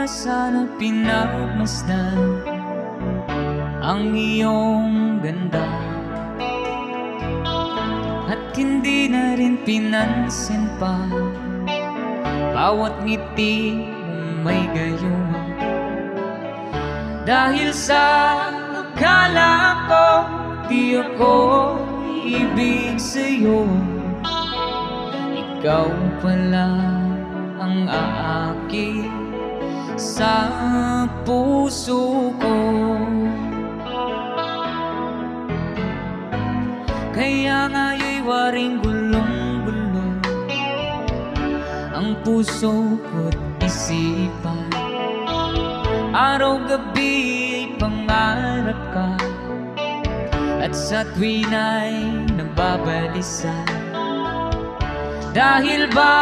na sana pinagmasdan ang iyong ganda, at hindi na rin pinansin pa bawat ngiti mong may gayuma. Dahil sa akala ko di ako ibig sa'yo, ikaw pala ang aaki sa puso ko. Kaya nga'y waring gulong-gulong ang puso ko't isipan. Araw-gabi pangarap ka, at sa tuwin ay nagbabalisa. Dahil ba